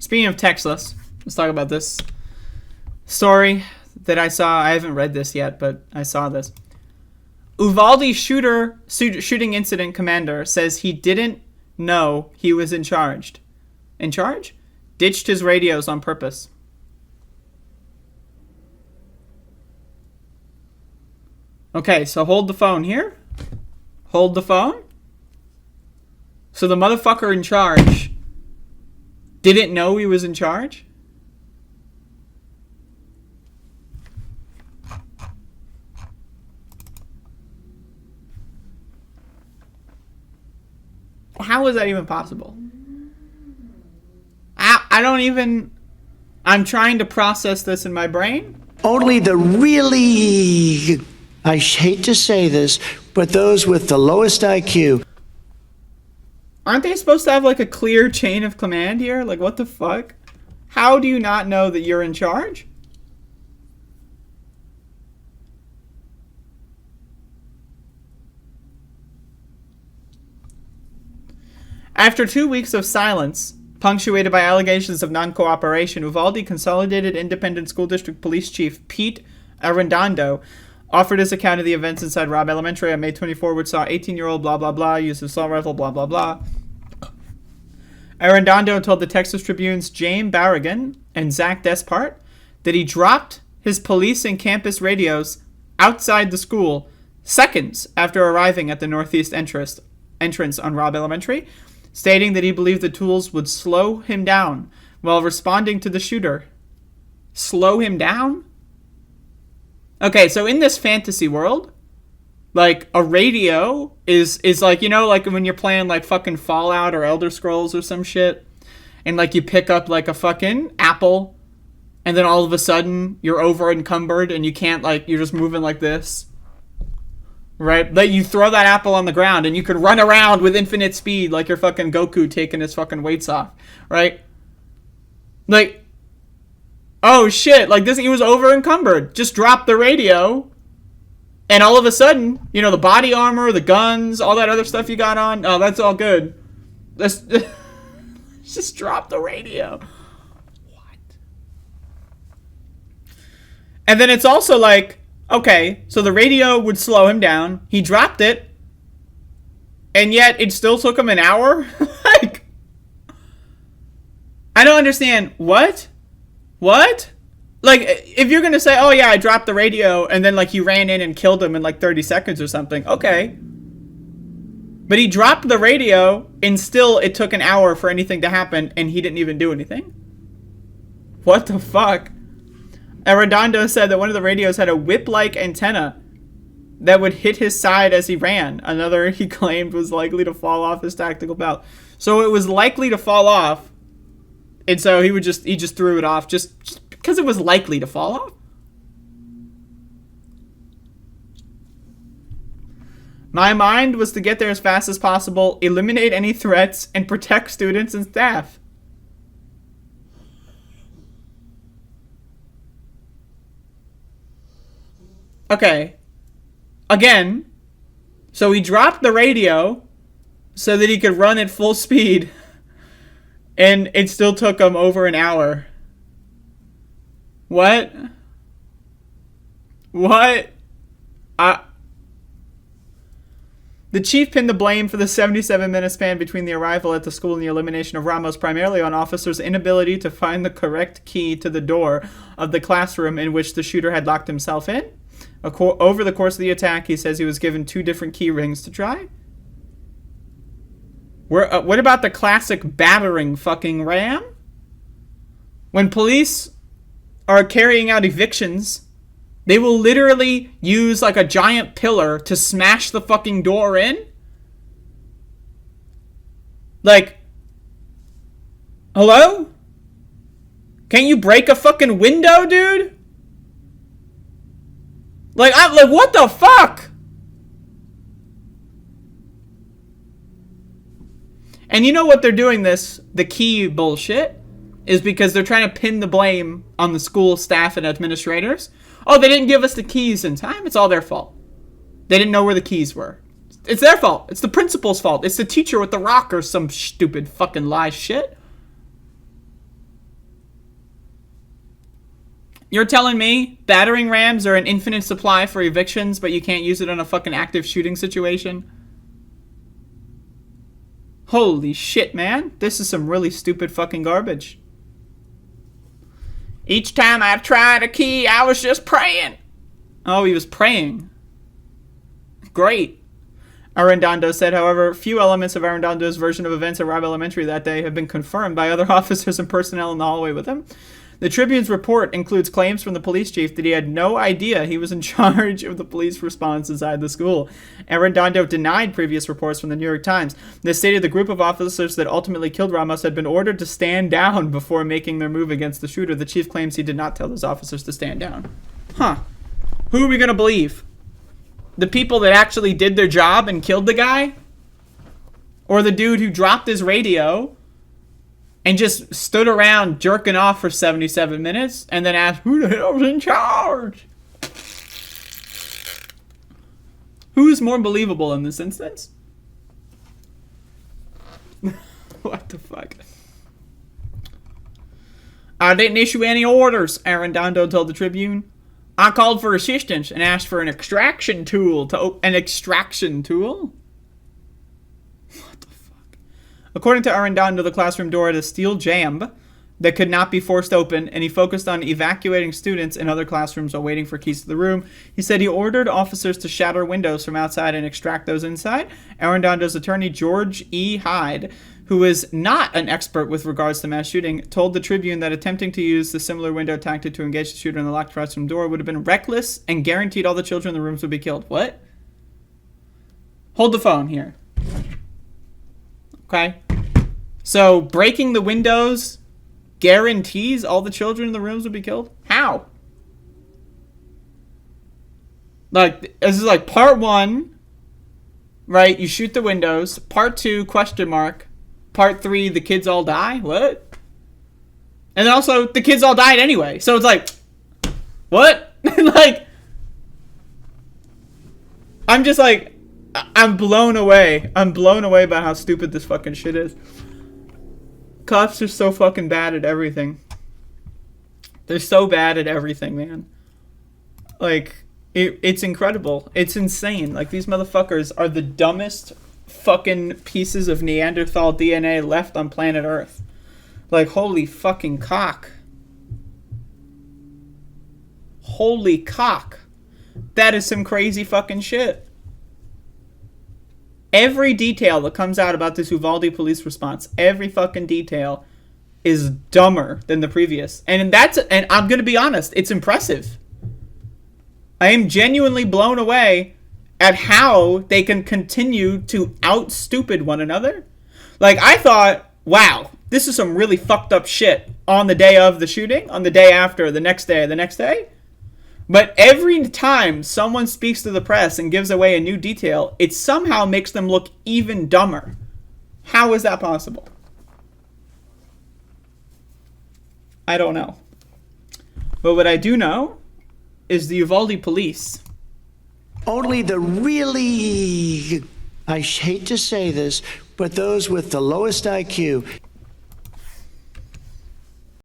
Speaking of textless, let's talk about this story that I saw. I haven't read this yet, but I saw this. Uvalde shooting incident commander says he didn't know he was in charge. Ditched his radios on purpose. Okay, so hold the phone here. Hold the phone. So the motherfucker in charge didn't know he was in charge? How is that even possible? I don't even... I'm trying to process this in my brain. Only the really... I hate to say this, but those with the lowest IQ. Aren't they supposed to have like a clear chain of command here? Like, what the fuck? How do you not know that you're in charge? After 2 weeks of silence, punctuated by allegations of non-cooperation, Uvalde Consolidated Independent School District Police Chief Pete Arredondo offered his account of the events inside Robb Elementary on May 24, which saw 18-year-old blah blah blah use assault rifle blah blah blah. Arredondo told the Texas Tribune's James Barragan and Zach Despart that he dropped his police and campus radios outside the school seconds after arriving at the northeast entrance on Robb Elementary, stating that he believed the tools would slow him down while responding to the shooter. Slow him down? Okay, so in this fantasy world, like, a radio is like, you know, like when you're playing like fucking Fallout or Elder Scrolls or some shit, and like you pick up like a fucking apple, and then all of a sudden you're over encumbered and you can't, like, you're just moving like this. Right? Like, you throw that apple on the ground and you could run around with infinite speed like you're fucking Goku taking his fucking weights off. Right? Like, oh shit, like this, he was over encumbered. Just dropped the radio. And all of a sudden, you know, the body armor, the guns, all that other stuff you got on, oh, that's all good. Let's just drop the radio. What? And then it's also like, okay, so the radio would slow him down. He dropped it. And yet it still took him an hour? Like, I don't understand. What? Like, if you're going to say, oh yeah, I dropped the radio, and then like he ran in and killed him in like 30 seconds or something. Okay. But he dropped the radio, and still it took an hour for anything to happen, and he didn't even do anything. What the fuck? Arredondo said that one of the radios had a whip-like antenna that would hit his side as he ran. Another, he claimed, was likely to fall off his tactical belt. So it was likely to fall off, and so he just threw it off just because it was likely to fall off. My mind was to get there as fast as possible, eliminate any threats, and protect students and staff. Okay. Again, so he dropped the radio so that he could run at full speed, and it still took him over an hour. What? The chief pinned the blame for the 77-minute span between the arrival at the school and the elimination of Ramos primarily on officers' inability to find the correct key to the door of the classroom in which the shooter had locked himself in. Over the course of the attack, he says he was given 2 different key rings to try. What about the classic battering fucking ram? When police are carrying out evictions, they will literally use like a giant pillar to smash the fucking door in. Like, hello? Can't you break a fucking window, dude? Like, what the fuck? And you know what they're doing this, the key bullshit, is because they're trying to pin the blame on the school staff and administrators. Oh, they didn't give us the keys in time. It's all their fault. They didn't know where the keys were. It's their fault. It's the principal's fault. It's the teacher with the rock or some stupid fucking lie shit. You're telling me battering rams are an infinite supply for evictions, but you can't use it on a fucking active shooting situation? Holy shit, man. This is some really stupid fucking garbage. Each time I tried a key, I was just praying. Oh, he was praying. Great. Arredondo said, however, few elements of Arredondo's version of events at Robb Elementary that day have been confirmed by other officers and personnel in the hallway with him. The Tribune's report includes claims from the police chief that he had no idea he was in charge of the police response inside the school. Arredondo denied previous reports from the New York Times. They stated the group of officers that ultimately killed Ramos had been ordered to stand down before making their move against the shooter. The chief claims he did not tell those officers to stand down. Huh. Who are we going to believe? The people that actually did their job and killed the guy? Or the dude who dropped his radio and just stood around jerking off for 77 minutes and then asked, who the hell's in charge? Who is more believable in this instance? What the fuck? I didn't issue any orders, Arredondo told the Tribune. I called for assistance and asked for an extraction tool an extraction tool? What the fuck? According to Arredondo, the classroom door had a steel jamb that could not be forced open, and he focused on evacuating students in other classrooms while waiting for keys to the room. He said he ordered officers to shatter windows from outside and extract those inside. Arredondo's attorney, George E. Hyde, who is not an expert with regards to mass shooting, told the Tribune that attempting to use the similar window tactic to engage the shooter in the locked classroom door would have been reckless and guaranteed all the children in the rooms would be killed. What? Hold the phone here. Okay. So breaking the windows guarantees all the children in the rooms would be killed? How? Like, this is like part 1, right? You shoot the windows. Part 2, question mark. Part 3, the kids all die? What? And then also, the kids all died anyway. So it's like, what? Like, I'm just like, I'm blown away. I'm blown away by how stupid this fucking shit is. Cops are so fucking bad at everything. They're so bad at everything, man. Like, it's incredible. It's insane. Like, these motherfuckers are the dumbest fucking pieces of Neanderthal DNA left on planet Earth. Like, holy fucking cock. Holy cock. That is some crazy fucking shit. Every detail that comes out about this Uvalde police response, every fucking detail is dumber than the previous. And I'm going to be honest, it's impressive. I am genuinely blown away at how they can continue to out-stupid one another. Like, I thought, wow, this is some really fucked up shit on the day of the shooting, on the day after, the next day, the next day. But every time someone speaks to the press and gives away a new detail, it somehow makes them look even dumber. How is that possible? I don't know. But what I do know is the Uvalde police. Only the really, I hate to say this, but those with the lowest IQ